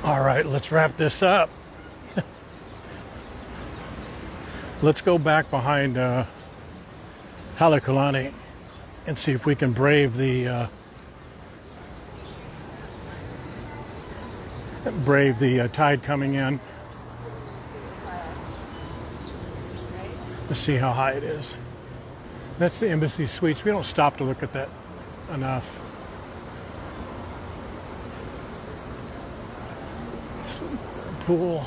All right, let's wrap this up. Let's go back behind Halekulani and see if we can brave the tide coming in. Let's see how high it is. That's the Embassy Suites. We don't stop to look at that enough. Pool.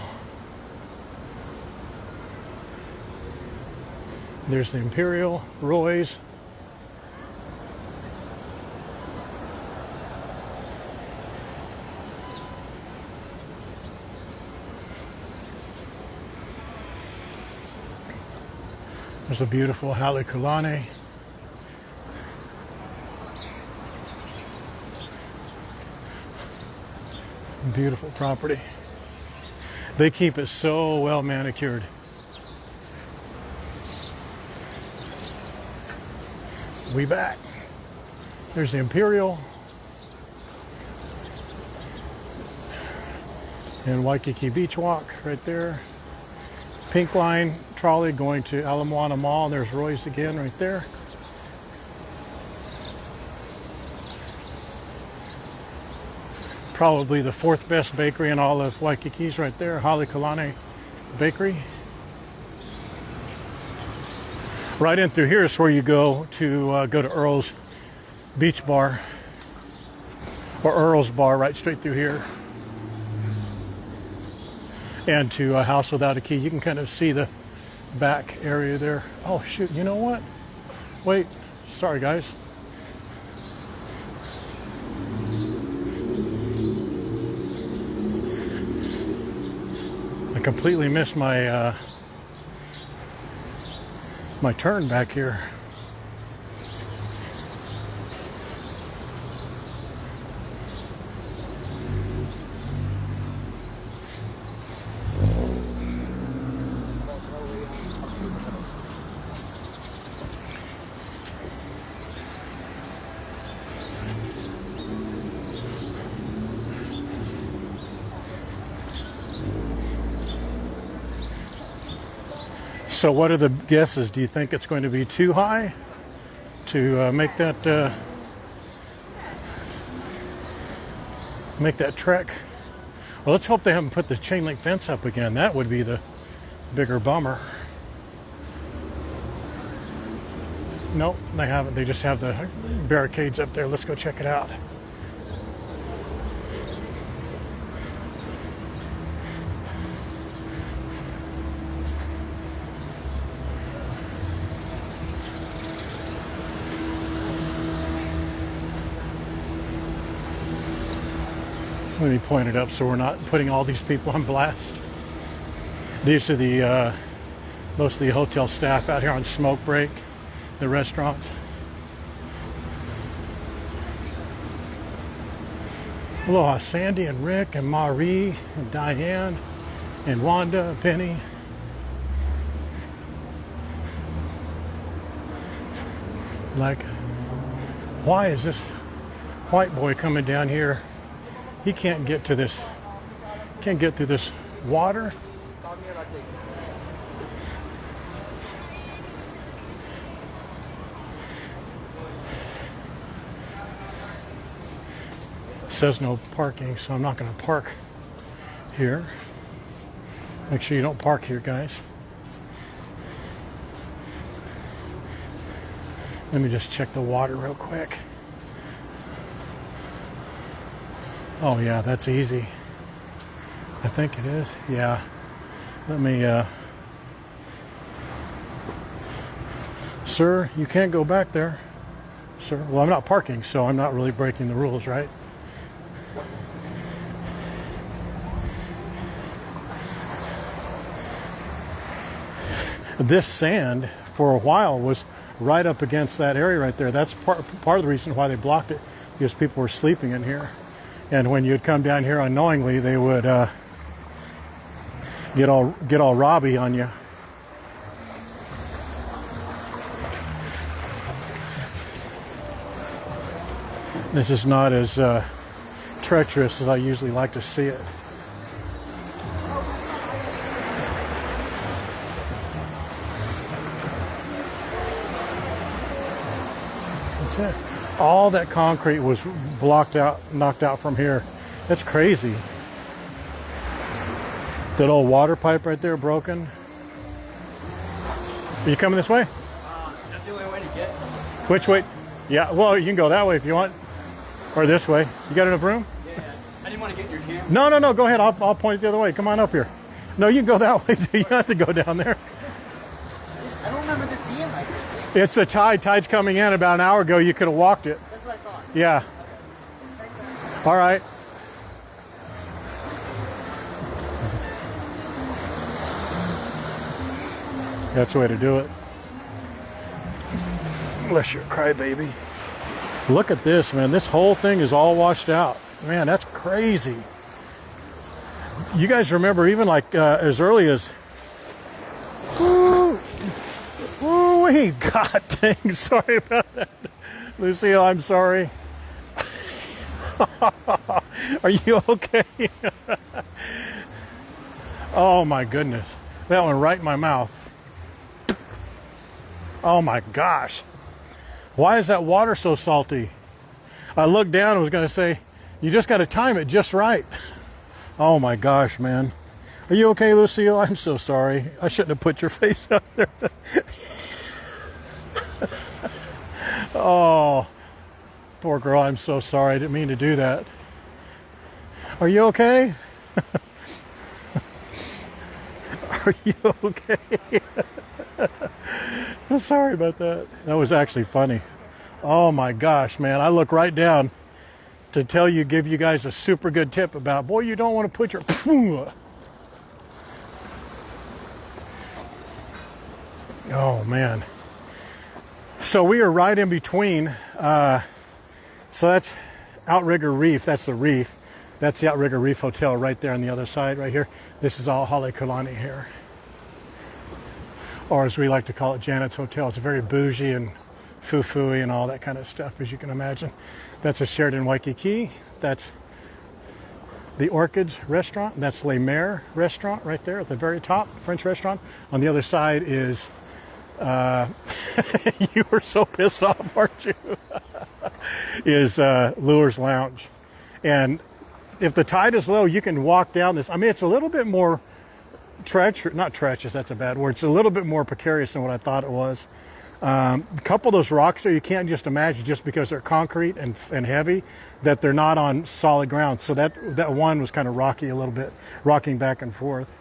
There's the Imperial, Roy's. There's a beautiful Halekulani. Beautiful property. They keep it so well manicured. We back. There's the Imperial. And Waikiki Beach Walk right there. Pink line trolley going to Ala Moana Mall. There's Roy's again right there. Probably the fourth best bakery in all of Waikiki's right there, Halekulani Bakery. Right in through here is where you go to Earl's Beach Bar, or Earl's Bar, right straight through here. And to a House Without a Key. You can kind of see the back area there. Oh shoot, you know what? Wait, sorry guys. I completely missed my my turn back here. So what are the guesses? Do you think it's going to be too high to make that trek? Well, let's hope they haven't put the chain link fence up again. That would be the bigger bummer. Nope, they haven't. They just have the barricades up there. Let's go check it out. Let me point it up so we're not putting all these people on blast. These are the most of the hotel staff out here on smoke break, the restaurants. Aloha, Sandy and Rick and Marie and Diane and Wanda, Penny. Like, why is this white boy coming down here? He can't get to this, can't get through this water. It says no parking, so I'm not going to park here. Make sure you don't park here, guys. Let me just check the water real quick. Oh yeah, that's easy. I think it is. Yeah. Let me, sir, you can't go back there. Sir, well, I'm not parking, so I'm not really breaking the rules, right? This sand, for a while, was right up against that area right there. That's part of the reason why they blocked it, because people were sleeping in here. And when you'd come down here unknowingly, they would get all Robbie on you. This is not as treacherous as I usually like to see it. shit. All that concrete was blocked out, knocked out from here. That's crazy. That old water pipe right there broken. Are you coming this way? That's the only way to get. Which way? Yeah, well, you can go that way if you want. Or this way. You got enough room? Yeah. I didn't want to get in your camera. No, go ahead. I'll point it the other way. Come on up here. No, you can go that way. You don't have to go down there. I don't remember this being like this. It's the tide. Tide's coming in. About an hour ago, you could have walked it. That's what I thought. Yeah. All right. That's the way to do it. Unless you're a crybaby. Look at this, man. This whole thing is all washed out. Man, that's crazy. You guys remember even like as early as... Ooh-wee. God dang, sorry about that. Lucille, I'm sorry. Are you okay? Oh my goodness. That went right in my mouth. Oh my gosh. Why is that water so salty? I looked down and was going to say, you just got to time it just right. Oh my gosh, man. Are you okay, Lucille? I'm so sorry. I shouldn't have put your face out there. Oh, poor girl. I'm so sorry. I didn't mean to do that. Are you okay? Are you okay? Sorry about that. That was actually funny. Oh my gosh, man. I look right down to tell you, give you guys a super good tip about, boy, you don't want to put your... Oh man. So we are right in between. So that's Outrigger Reef. That's the reef. That's the Outrigger Reef Hotel right there on the other side right here. This is all Halekulani here. Or as we like to call it, Janet's Hotel. It's very bougie and foo-foo-y and all that kind of stuff, as you can imagine. That's a Sheraton Waikiki. That's the Orchids restaurant. That's Le Maire restaurant right there at the very top, French restaurant. On the other side is, you were so pissed off, aren't you? Is Lure's Lounge. And if the tide is low, you can walk down this. I mean, it's a little bit more not treacherous, that's a bad word. It's a little bit more precarious than what I thought it was. A couple of those rocks there, you can't just imagine just because they're concrete and heavy that they're not on solid ground. So that one was kind of rocky a little bit, rocking back and forth.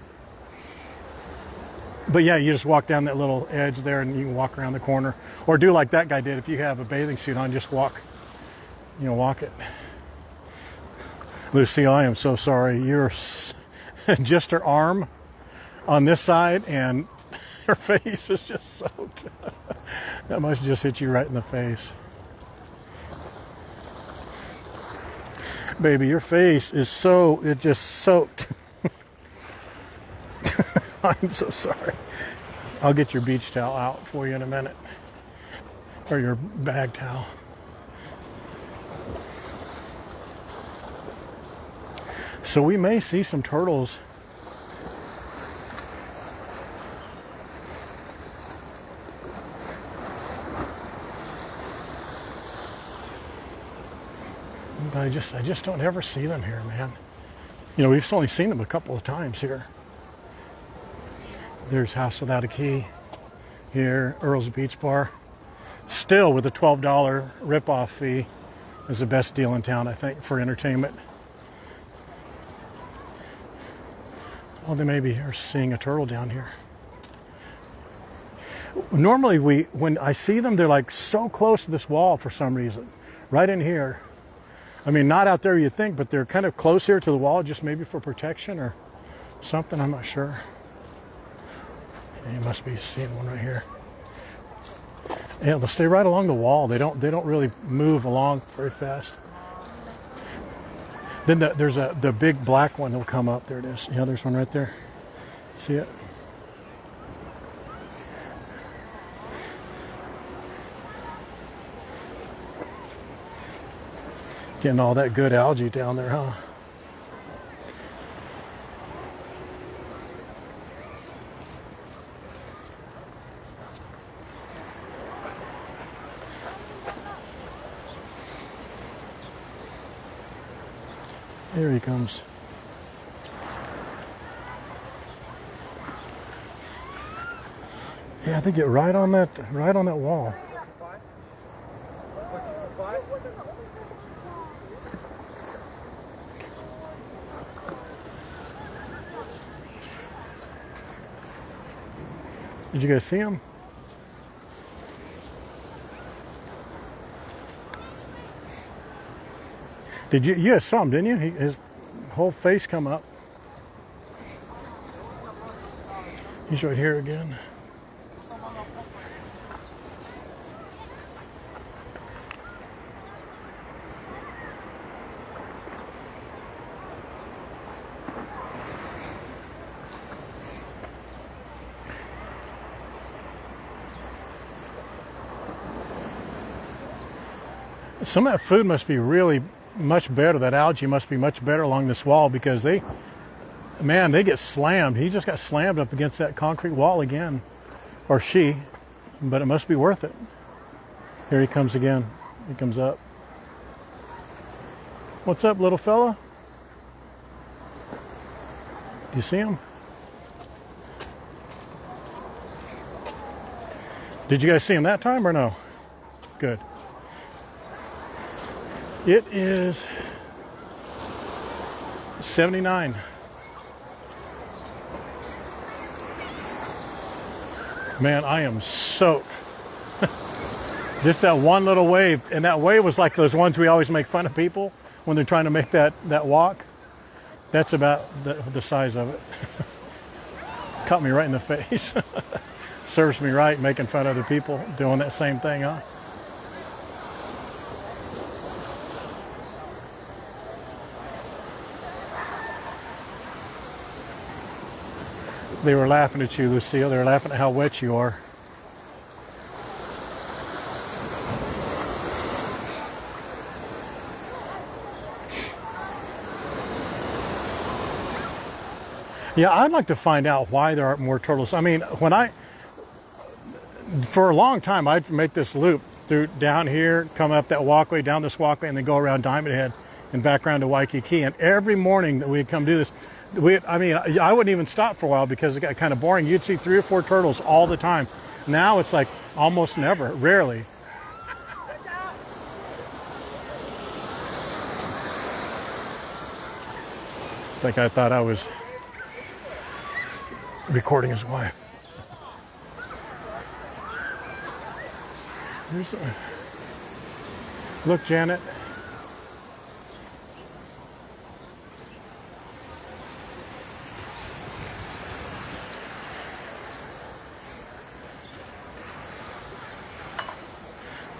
But yeah, you just walk down that little edge there and you can walk around the corner. Or do like that guy did. If you have a bathing suit on, just walk, walk it. Lucille, I am so sorry. You're just her arm on this side and her face is just soaked. That must just hit you right in the face. Baby, your face is just soaked. I'm so sorry. I'll get your beach towel out for you in a minute. Or your bag towel. So we may see some turtles. But I just don't ever see them here, man. We've only seen them a couple of times here. There's House Without a Key here, Earl's Beach Bar. Still with a $12 rip-off fee is the best deal in town, I think, for entertainment. Well, they maybe are seeing a turtle down here. Normally, when I see them, they're like so close to this wall for some reason. Right in here. I mean, not out there you think, but they're kind of close here to the wall, just maybe for protection or something. I'm not sure. Yeah, you must be seeing one right here. Yeah, they'll stay right along the wall. They don't really move along very fast. Then there's the big black one that'll come up. There it is. Yeah, there's one right there. See it? Getting all that good algae down there, huh? Here he comes. Yeah, they get right on that wall. Did you guys see him? Did you? You guys saw him, didn't you? His whole face come up. He's right here again. Some of that food must be really much better. That algae must be much better along this wall because they get slammed. He just got slammed up against that concrete wall again, or she, but it must be worth it. Here he comes again. He comes up. What's up, little fella? Do you see him? Did you guys see him that time or no? Good. It is 79. Man, I am soaked. Just that one little wave, and that wave was like those ones we always make fun of people when they're trying to make that walk. That's about the size of it. Cut me right in the face. Serves me right, making fun of other people doing that same thing, huh? They were laughing at you, Lucille. They were laughing at how wet you are. Yeah, I'd like to find out why there aren't more turtles. I mean, for a long time, I'd make this loop through down here, come up that walkway, down this walkway, and then go around Diamond Head and back around to Waikiki. And every morning that we'd come do this, I wouldn't even stop for a while because it got kind of boring. You'd see 3 or 4 turtles all the time. Now it's like almost never, rarely. I think I thought I was recording his wife. Look, Janet.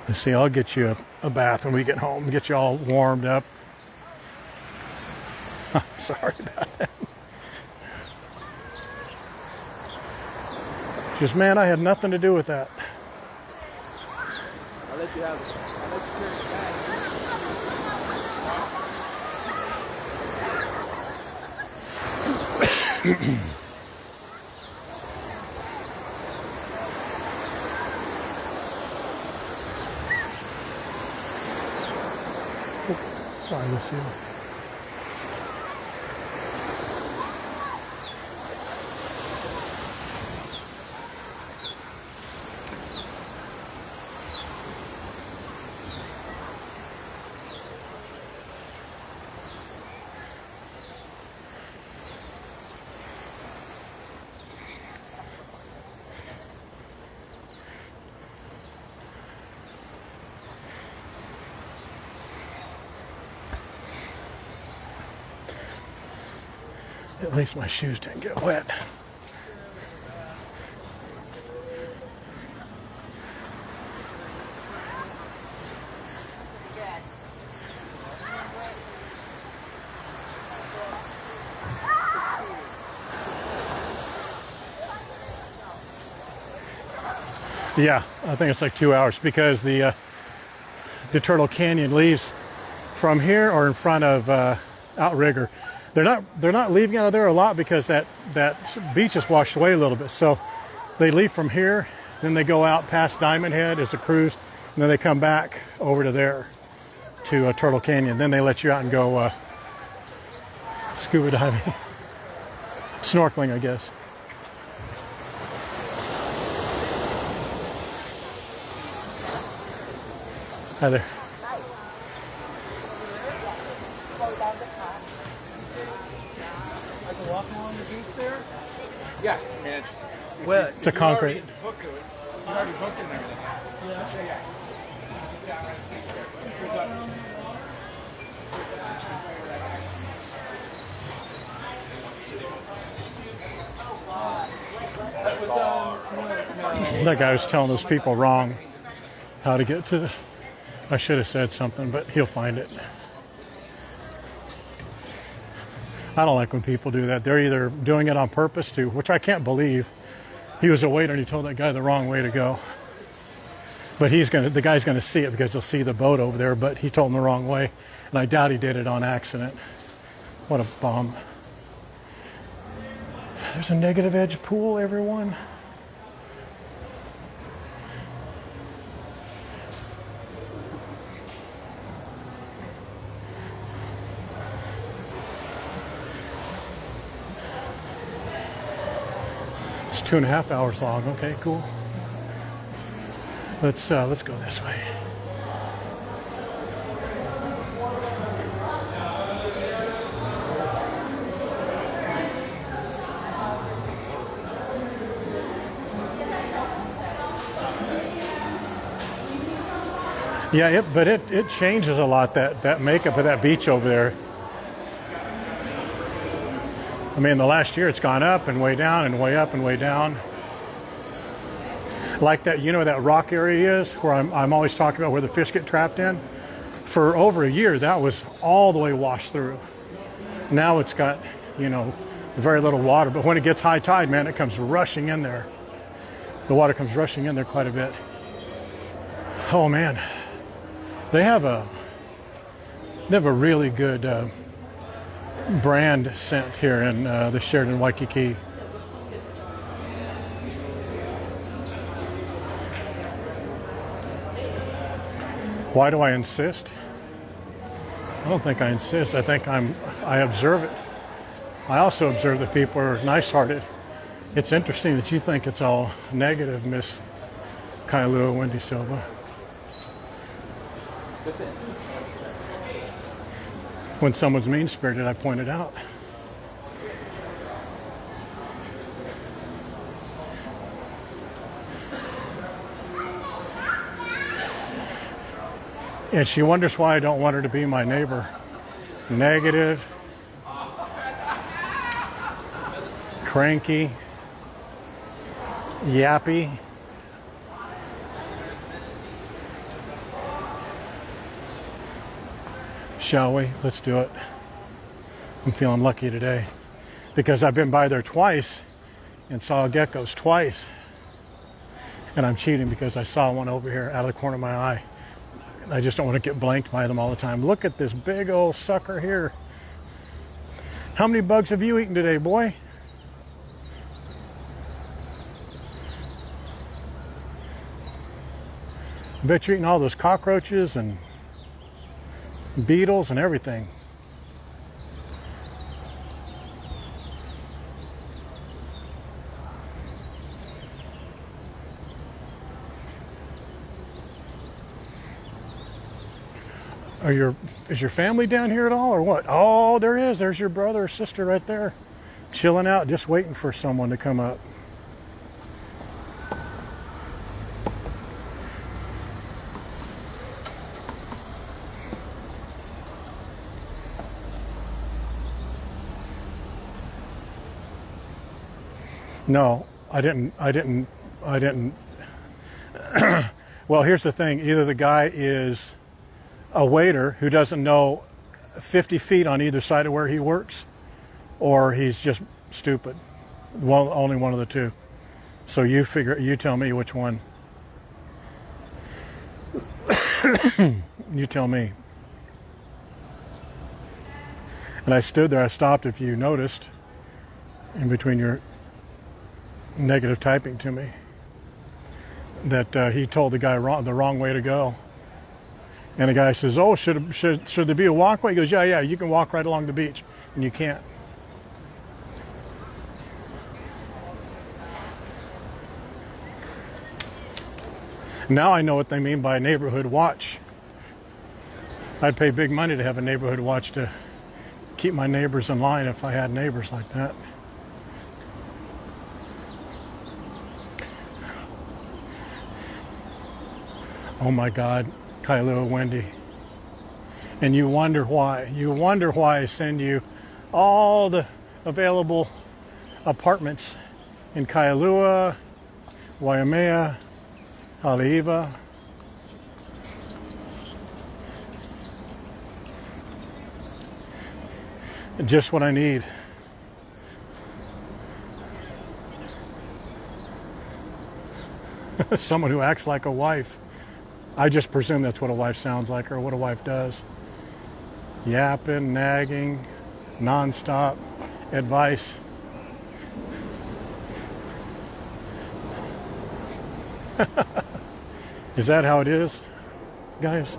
Let's see, I'll get you a bath when we get home, get you all warmed up. Sorry about that. Just, man, I had nothing to do with that. I'll let you have it. I'll let you turn it back. Sorry, Lucille. At least my shoes didn't get wet. Yeah, I think it's like 2 hours because the Turtle Canyon leaves from here or in front of Outrigger. They're not leaving out of there a lot because that beach is washed away a little bit. So they leave from here, then they go out past Diamond Head as a cruise, and then they come back over to there to Turtle Canyon. Then they let you out and go Scuba diving. Snorkeling, I guess. Hi there. I can walk along the beach there? Yeah, and it's wet. It's a concrete. You already booked and everything. Yeah. That guy was telling those people wrong how to get to the... I should have said something, but he'll find it. I don't like when people do that. They're either doing it on purpose to, which I can't believe. He was a waiter and he told that guy the wrong way to go. But the guy's gonna see it because he'll see the boat over there, but he told him the wrong way. And I doubt he did it on accident. What a bum. There's a negative edge pool, everyone. It's 2.5 hours long. Okay, cool. Let's go this way. Yeah, but it changes a lot, that makeup of that beach over there. I mean, the last year it's gone up and way down and way up and way down. Like that, you know, that rock area is where I'm always talking about where the fish get trapped in. For over a year, that was all the way washed through. Now it's got, you know, very little water, but when it gets high tide, man, it comes rushing in there. The water comes rushing in there quite a bit. Oh man, they have a really good brand scent here in the Sheraton Waikiki. Why do I insist? I don't think I insist. I think I observe it. I also observe that people are nice-hearted. It's interesting that you think it's all negative, Miss Kailua Wendy Silva. When someone's mean-spirited, I point it out. And she wonders why I don't want her to be my neighbor. Negative, cranky, yappy. Shall we? Let's do it. I'm feeling lucky today because I've been by there twice and saw geckos twice. And I'm cheating because I saw one over here out of the corner of my eye. I just don't want to get blanked by them all the time. Look at this big old sucker here. How many bugs have you eaten today, boy? I bet you're eating all those cockroaches and beetles and everything. Is your family down here at all or what? Oh, there is. There's your brother or sister right there. Chilling out, just waiting for someone to come up. No, I didn't. Well, here's the thing. Either the guy is a waiter who doesn't know 50 feet on either side of where he works, or he's just stupid. Only one of the two. So you tell me which one. You tell me. And I stood there, I stopped, if you noticed, in between your negative typing to me, that he told the guy the wrong way to go. And the guy says, oh, should there be a walkway? He goes, yeah, you can walk right along the beach. And you can't. Now I know what they mean by neighborhood watch. I'd pay big money to have a neighborhood watch to keep my neighbors in line if I had neighbors like that. Oh my God, Kailua Wendy. And you wonder why. You wonder why I send you all the available apartments in Kailua, Waimea, Haleiwa. Just what I need. Someone who acts like a wife. I just presume that's what a wife sounds like or what a wife does. Yapping, nagging, nonstop advice. Is that how it is, guys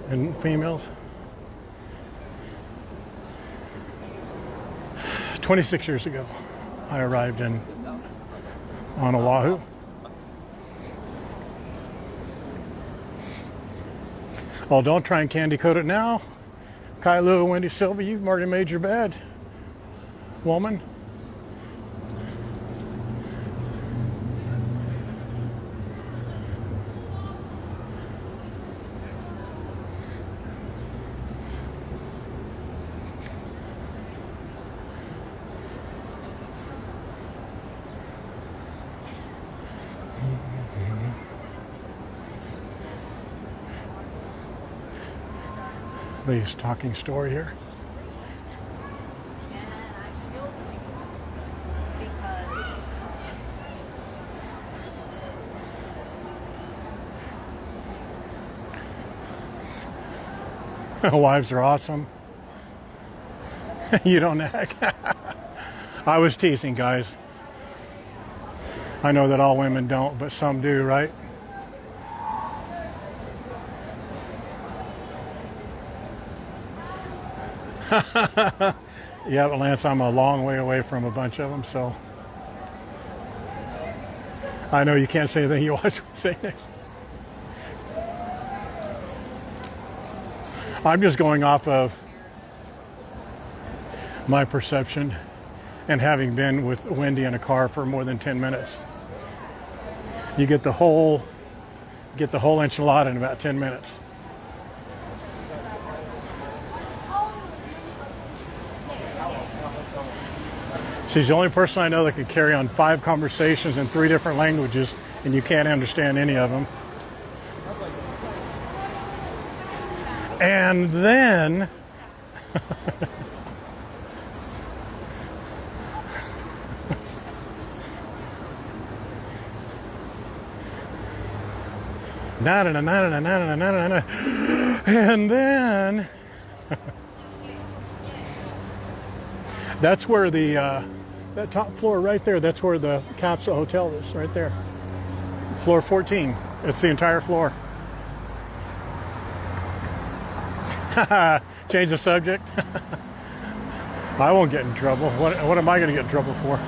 and females? 26 years ago, I arrived on Oahu. Oh, don't try and candy coat it now. Kailua Wendy Silva, you've already made your bed, woman. Lee's talking story here. And I still think because Wives are awesome. You don't nag. I was teasing, guys. I know that all women don't, but some do, right? Yeah, but Lance, I'm a long way away from a bunch of them, so I know you can't say anything you want to say next. I'm just going off of my perception and having been with Wendy in a car for more than 10 minutes. You get the whole enchilada in about 10 minutes. She's the only person I know that can carry on 5 conversations in 3 different languages, and you can't understand any of them. And then and then that's where the that top floor right there, that's where the Capsule Hotel is, right there. Floor 14. It's the entire floor. Change the subject. I won't get in trouble. What am I going to get in trouble for?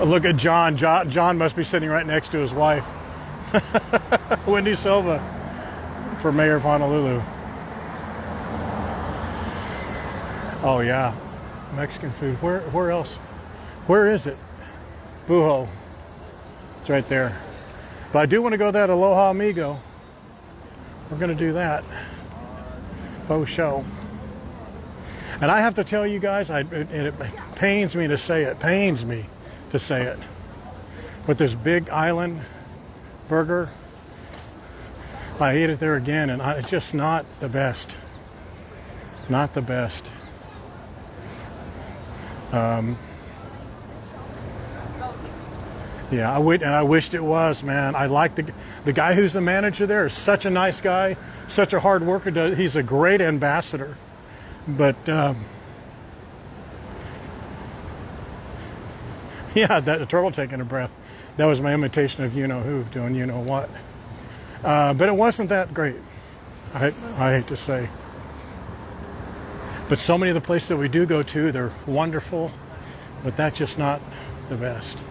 Look at John. John must be sitting right next to his wife. Wendy Silva for mayor of Honolulu. Oh yeah, Mexican food. Where else? Where is it? Buho. It's right there. But I do want to go to that Aloha Amigo. We're going to do that. Faux show. And I have to tell you guys, it pains me to say it. Pains me to say it. But this Big Island burger, I ate it there again, and it's just not the best. Not the best. Yeah, I wished it was, man. I like the guy who's the manager there is such a nice guy, such a hard worker. He's a great ambassador, but yeah, that turtle taking a breath. That was my imitation of you know who doing you know what. But it wasn't that great. I hate to say. But so many of the places that we do go to, they're wonderful, but that's just not the best.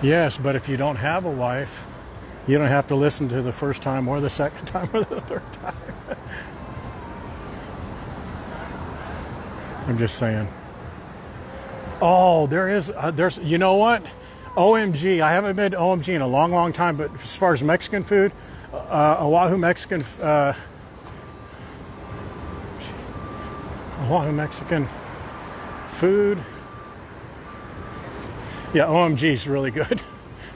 Yes, but if you don't have a wife, you don't have to listen to the first time or the second time or the third time. I'm just saying. Oh, there's, you know what? OMG, I haven't been to OMG in a long, long time, but as far as Mexican food, Oahu Mexican food. Yeah, OMG is really good.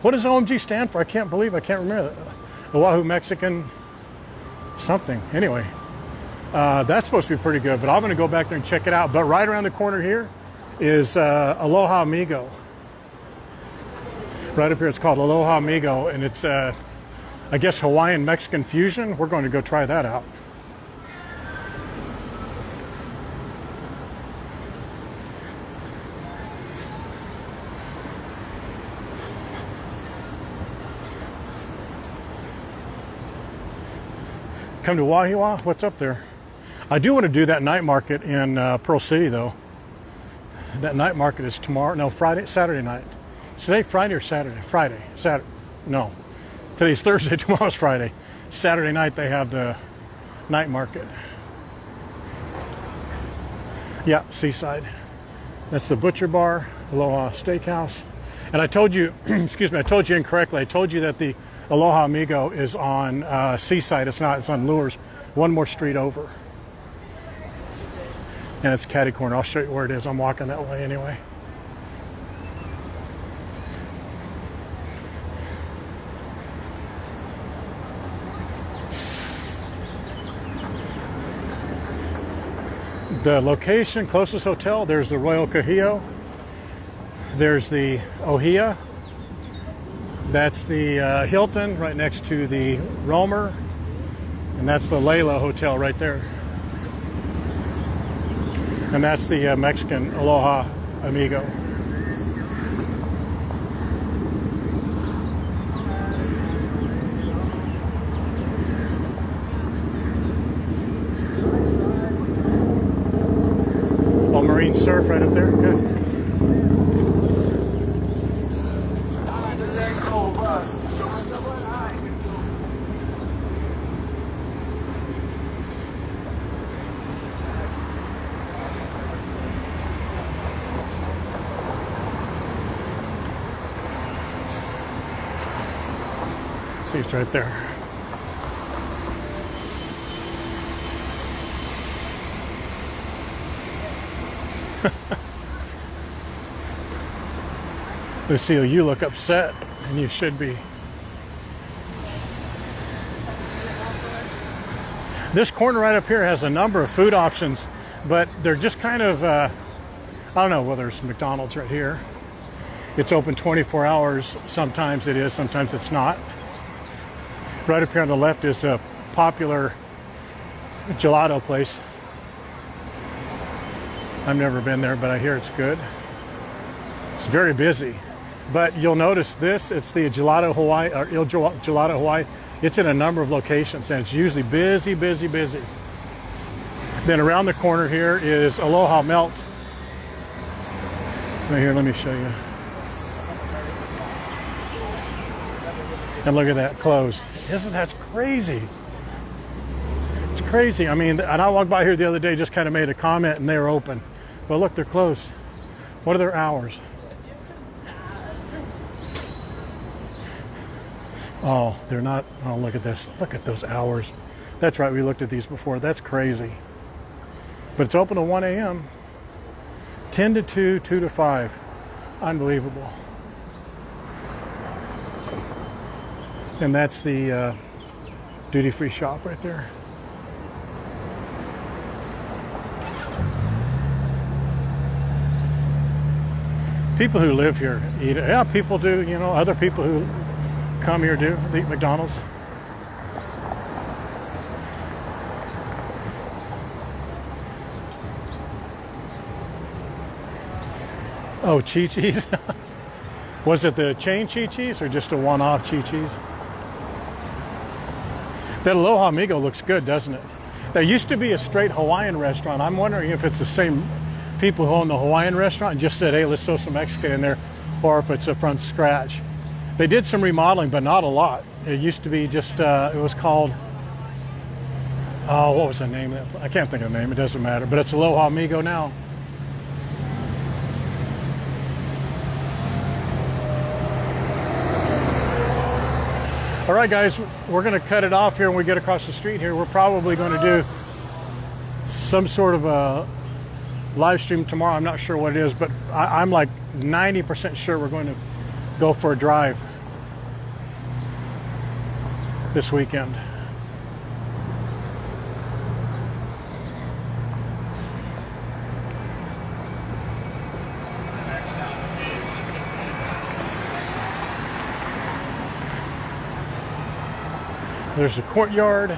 What does OMG stand for? I can't remember that. Oahu Mexican something. Anyway, that's supposed to be pretty good, but I'm going to go back there and check it out. But right around the corner here is Aloha Amigo. Right up here, it's called Aloha Amigo, and it's, I guess, Hawaiian Mexican fusion. We're going to go try that out. Come to Wahiawa? What's up there? I do want to do that night market in Pearl City, though. That night market is tomorrow. No, Saturday night. Is today Friday or Saturday? Saturday. No. Today's Thursday, tomorrow's Friday. Saturday night they have the night market. Yeah, Seaside. That's the Butcher Bar, Aloha Steakhouse. And I told you, excuse me, I told you incorrectly. I told you that the Aloha Amigo is on Seaside. It's not, it's on Lures, one more street over. And it's catty corner. I'll show you where it is. I'm walking that way anyway. The location, closest hotel, there's the Royal Kahio. There's the Ohia. That's the Hilton right next to the Romer. And that's the Layla Hotel right there. And that's the Mexican Aloha Amigo. Oh, marine surf right up there. Good. See, it's right there. Lucille, you look upset, and you should be. This corner right up here has a number of food options, but they're just kind of, I don't know, well, there's McDonald's right here. It's open 24 hours. Sometimes it is, sometimes it's not. Right up here on the left is a popular gelato place. I've never been there, but I hear it's good. It's very busy. But you'll notice this, it's the Gelato Hawaii, or Il Gelato Hawaii. It's in a number of locations, and it's usually busy, busy, busy. Then around the corner here is Aloha Melt. Right here, let me show you. And look at that, closed. Isn't that crazy? It's crazy. I mean, and I walked by here the other day, just kind of made a comment, and they were open. But look, they're closed. What are their hours? Oh, they're not. Oh, look at this. Look at those hours. That's right, we looked at these before. That's crazy. But it's open to 1 a.m. 10 to 2, 2 to 5. Unbelievable. And that's the duty-free shop right there. People who live here eat it. Yeah, people do, you know, other people who come here do eat McDonald's. Oh, Chi-Chi's. Was it the chain Chi-Chi's or just a one-off Chi-Chi's? That Aloha Amigo looks good, doesn't it? There used to be a straight Hawaiian restaurant. I'm wondering if it's the same people who own the Hawaiian restaurant and just said, hey, let's throw some Mexican in there, or if it's from scratch. They did some remodeling, but not a lot. It used to be just, it was called, oh, what was the name of that? I can't think of the name, it doesn't matter, but it's Aloha Amigo now. All right, guys, we're going to cut it off here when we get across the street here. We're probably going to do some sort of a live stream tomorrow. I'm not sure what it is, but I'm like 90% sure we're going to go for a drive this weekend. There's the courtyard.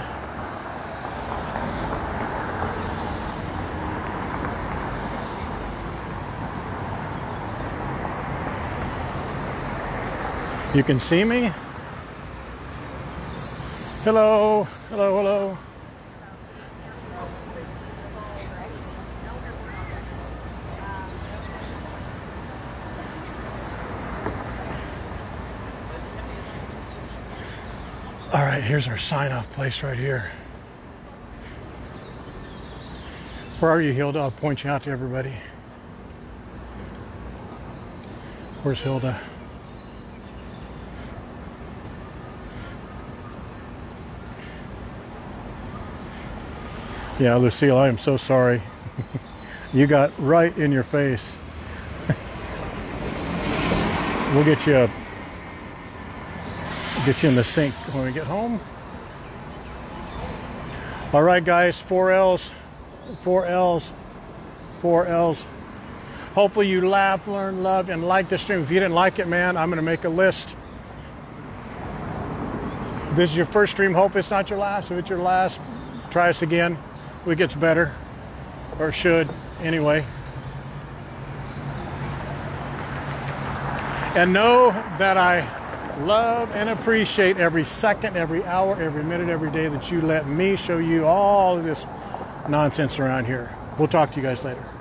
You can see me. Hello, hello, hello. All right, here's our sign-off place right here. Where are you, Hilda? I'll point you out to everybody. Where's Hilda? Yeah, Lucille, I am so sorry. You got right in your face. We'll get you in the sink when we get home. All right, guys, 4 L's, 4 L's, 4 L's. Hopefully you laugh, learn, love, and like the stream. If you didn't like it, man, I'm going to make a list. This is your first stream. Hope it's not your last. If it's your last, try us again. It gets better, or should, anyway. And know that I love and appreciate every second, every hour, every minute, every day that you let me show you all of this nonsense around here. We'll talk to you guys later.